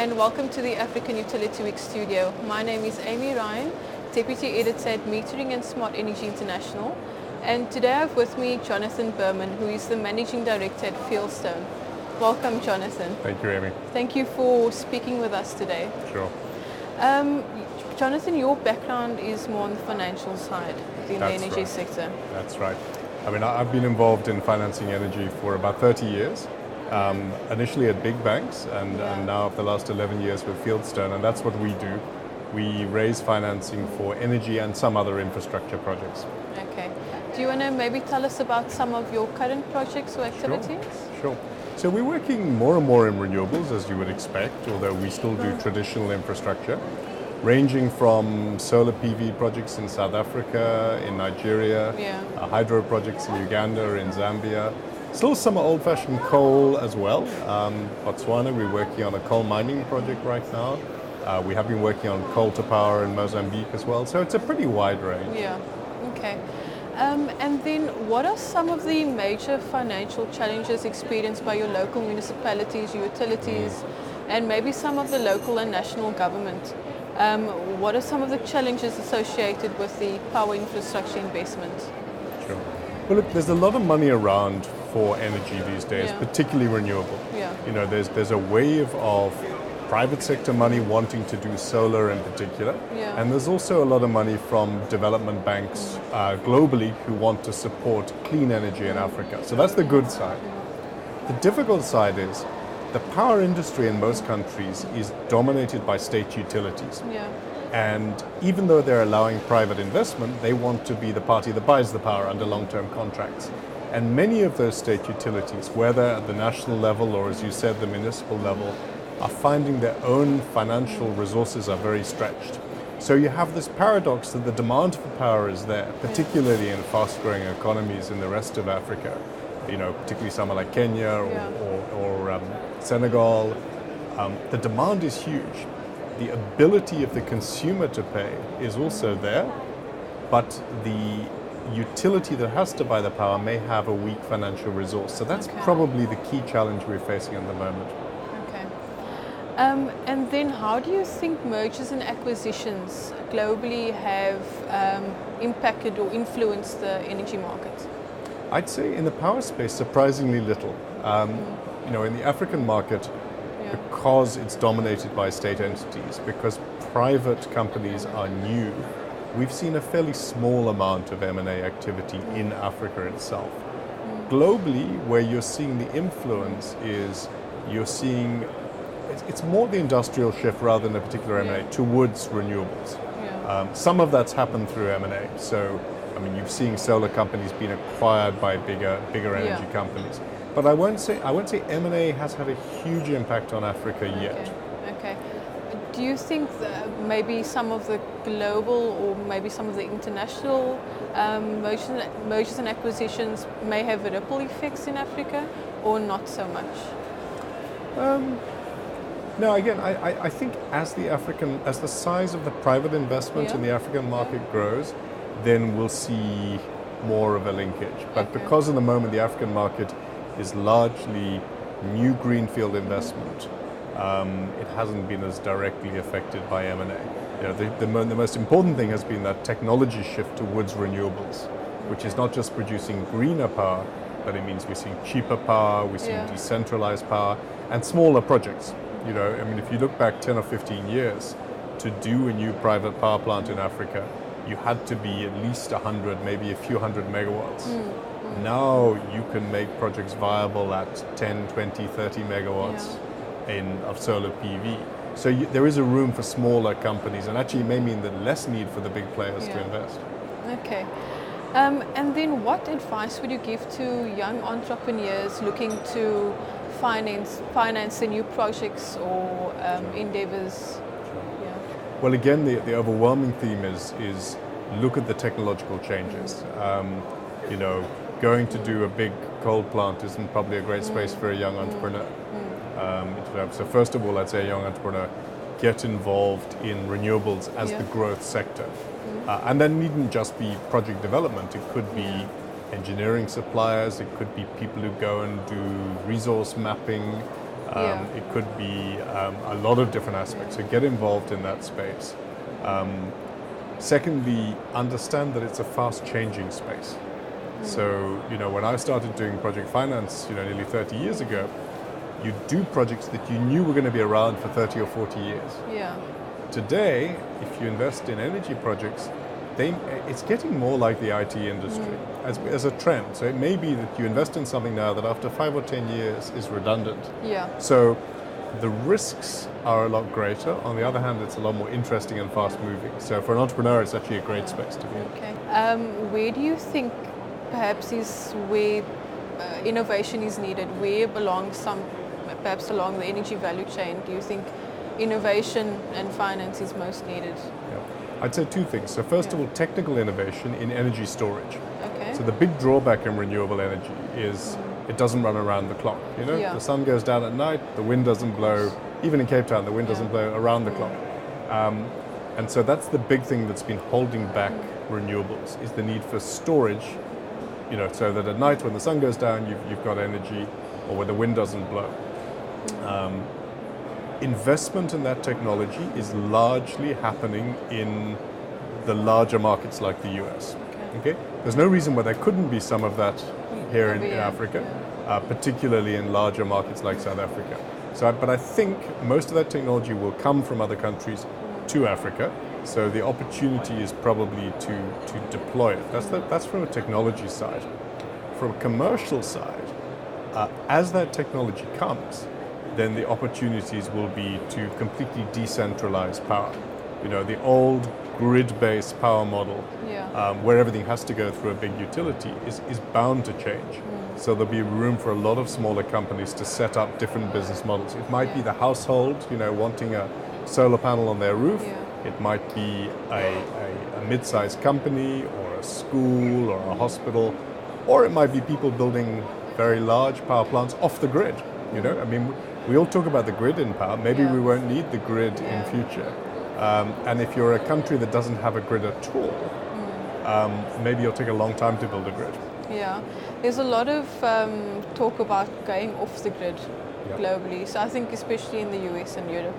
and welcome to the African Utility Week studio. My name is Amy Ryan, Deputy Editor at Metering and Smart Energy International, and today I have with me Jonathan Berman, who is the Managing Director at Fieldstone. Welcome, Jonathan. Thank you, Amy. Thank you for speaking with us today. Sure. Jonathan, your background is more on the financial side in the energy sector. That's right. I mean, I've been involved in financing energy for about 30 years. Initially at big banks and now for the last 11 years with Fieldstone, and that's what we do. We raise financing for energy and some other infrastructure projects. Okay. Do you want to maybe tell us about some of your current projects or activities? Sure. So we're working more and more in renewables, as you would expect, although we still do traditional infrastructure, ranging from solar PV projects in South Africa, in Nigeria, hydro projects in Uganda, in Zambia. Still some old-fashioned coal as well. Botswana, we're working on a coal mining project right now. We have been working on coal to power in Mozambique as well. So it's a pretty wide range. Yeah, okay. And then what are some of the major financial challenges experienced by your local municipalities, your utilities, and maybe some of the local and national government? What are some of the challenges associated with the power infrastructure investment? Sure. Well, look, there's a lot of money around for energy these days, particularly renewable. You know, there's a wave of private sector money wanting to do solar in particular, and there's also a lot of money from development banks globally who want to support clean energy in Africa. So that's the good side. The difficult side is the power industry in most countries is dominated by state utilities. And even though they're allowing private investment, they want to be the party that buys the power under long-term contracts. And many of those state utilities, whether at the national level or, as you said, the municipal level, are finding their own financial resources are very stretched. So you have this paradox that the demand for power is there, particularly in fast-growing economies in the rest of Africa, you know, particularly somewhere like Kenya or Senegal. The demand is huge. The ability of the consumer to pay is also there, but the utility that has to buy the power may have a weak financial resource. So that's probably the key challenge we're facing at the moment. Okay. And then how do you think mergers and acquisitions globally have impacted or influenced the energy market? I'd say in the power space, surprisingly little. You know, in the African market, because it's dominated by state entities, because private companies are new, we've seen a fairly small amount of M&A activity in Africa itself. Globally, where you're seeing the influence is you're seeing, it's more the industrial shift rather than a particular M&A towards renewables. Some of that's happened through M&A. So, I mean, you've seen solar companies being acquired by bigger energy companies. But I won't say M&A has had a huge impact on Africa yet. Okay. Do you think that maybe some of the global or maybe some of the international mergers and acquisitions may have ripple effects in Africa, or not so much? No, again, I think as the size of the private investment in the African market grows, then we'll see more of a linkage. But because at the moment the African market is largely new greenfield investment, it hasn't been as directly affected by M&A. You know, the most important thing has been that technology shift towards renewables, which is not just producing greener power, but it means we're seeing cheaper power, we're seeing decentralized power, and smaller projects. You know, I mean, if you look back 10 or 15 years, to do a new private power plant in Africa, you had to be at least 100, maybe a few hundred megawatts. Now you can make projects viable at 10, 20, 30 megawatts of solar PV. So there is a room for smaller companies, and actually it may mean that less need for the big players to invest. Okay. And then what advice would you give to young entrepreneurs looking to finance the new projects or endeavors? Well, again, the overwhelming theme is look at the technological changes. You know, going to do a big coal plant isn't probably a great space for a young entrepreneur. So first of all, I'd say a young entrepreneur, get involved in renewables as the growth sector. And that needn't just be project development. It could be engineering suppliers, it could be people who go and do resource mapping, It could be a lot of different aspects. So get involved in that space. Secondly, understand that it's a fast-changing space. So, when I started doing project finance, nearly 30 years ago, you do projects that you knew were going to be around for 30 or 40 years. Yeah. Today, if you invest in energy projects, it's getting more like the IT industry as a trend. So it may be that you invest in something now that after 5 or 10 years is redundant. Yeah. So the risks are a lot greater. On the other hand, it's a lot more interesting and fast moving. So for an entrepreneur, it's actually a great space to be in. Okay. Where do you think perhaps is where innovation is needed? Where belongs perhaps along the energy value chain, do you think innovation and finance is most needed? Yeah. I'd say two things. So first of all, technical innovation in energy storage. Okay. So the big drawback in renewable energy is it doesn't run around the clock. The sun goes down at night, the wind doesn't blow. Even in Cape Town, the wind doesn't blow around the clock. And so that's the big thing that's been holding back renewables, is the need for storage, so that at night when the sun goes down, you've got energy, or when the wind doesn't blow. Investment in that technology is largely happening in the larger markets like the US. Okay? There's no reason why there couldn't be some of that here in Africa, particularly in larger markets like South Africa. But I think most of that technology will come from other countries to Africa. So the opportunity is probably to deploy it. That's from a technology side. From a commercial side, as that technology comes, then the opportunities will be to completely decentralize power. The old grid-based power model, where everything has to go through a big utility, is bound to change. So there'll be room for a lot of smaller companies to set up different business models. It might be the household, wanting a solar panel on their roof. It might be a mid-sized company or a school or a hospital, or it might be people building very large power plants off the grid. We all talk about the grid in power. Maybe we won't need the grid in future. And if you're a country that doesn't have a grid at all, maybe it'll take a long time to build a grid. Yeah, there's a lot of talk about going off the grid globally. So I think especially in the US and Europe.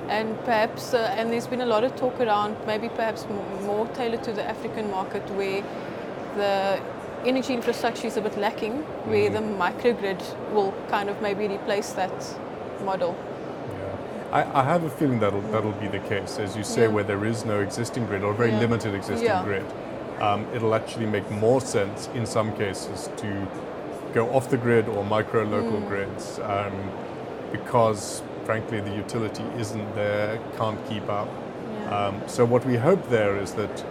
And perhaps, and there's been a lot of talk around maybe perhaps more tailored to the African market, where the energy infrastructure is a bit lacking, where the microgrid will kind of maybe replace that model. I have a feeling that'll be the case, as you say, where there is no existing grid or very limited existing grid. It'll actually make more sense in some cases to go off the grid or micro local grids, because frankly the utility isn't there, can't keep up. So what we hope there is that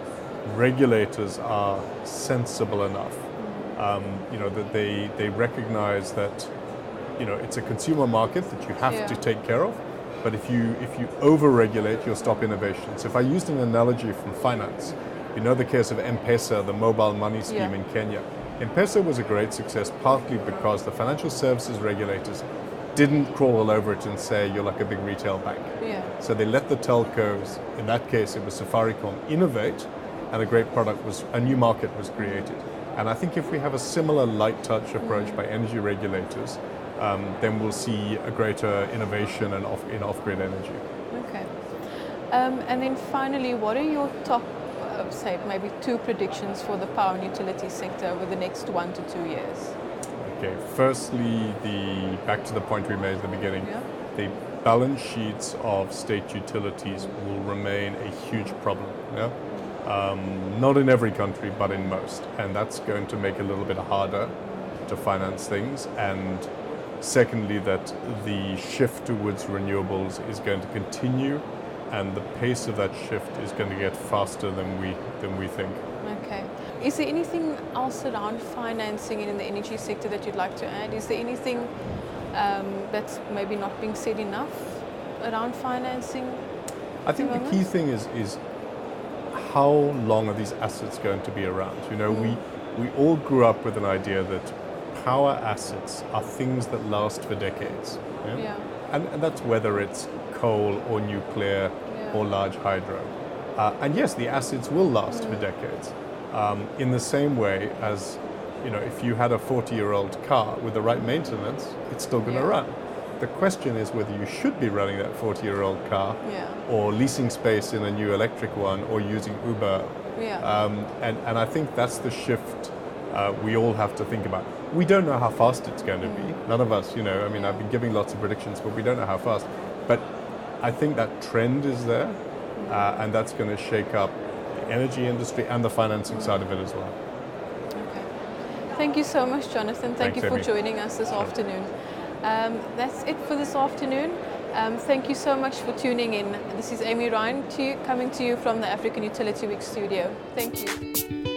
regulators are sensible enough, that they recognize that it's a consumer market that you have to take care of. But if you over-regulate, you'll stop innovation. So if I used an analogy from finance, the case of M-Pesa, the mobile money scheme in Kenya. M-Pesa was a great success partly because the financial services regulators didn't crawl all over it and say you're like a big retail bank. So they let the telcos, in that case it was Safaricom, innovate, and a new market was created. And I think if we have a similar light touch approach by energy regulators, then we'll see a greater innovation in off-grid energy. Okay. And then finally, what are your top, say, maybe 2 predictions for the power and utility sector over the next 1 to 2 years? Okay. Firstly, back to the point we made at the beginning, the balance sheets of state utilities will remain a huge problem. Not in every country, but in most, and that's going to make it a little bit harder to finance things. And secondly, that the shift towards renewables is going to continue, and the pace of that shift is going to get faster than we think. Okay. Is there anything else around financing in the energy sector that you'd like to add? Is there anything that's maybe not being said enough around financing? I think the key thing is how long are these assets going to be around? We all grew up with an idea that power assets are things that last for decades. And that's whether it's coal or nuclear or large hydro. And yes, the assets will last for decades. In the same way as if you had a 40-year-old car with the right maintenance, it's still going to run. The question is whether you should be running that 40-year-old car or leasing space in a new electric one or using Uber. And I think that's the shift we all have to think about. We don't know how fast it's going to be. None of us, I've been giving lots of predictions, but we don't know how fast. But I think that trend is there, and that's going to shake up the energy industry and the financing side of it as well. Okay. Thank you so much, Jonathan. Thank you for joining us this afternoon. That's it for this afternoon. Thank you so much for tuning in. This is Amy Ryan coming to you from the African Utility Week studio. Thank you.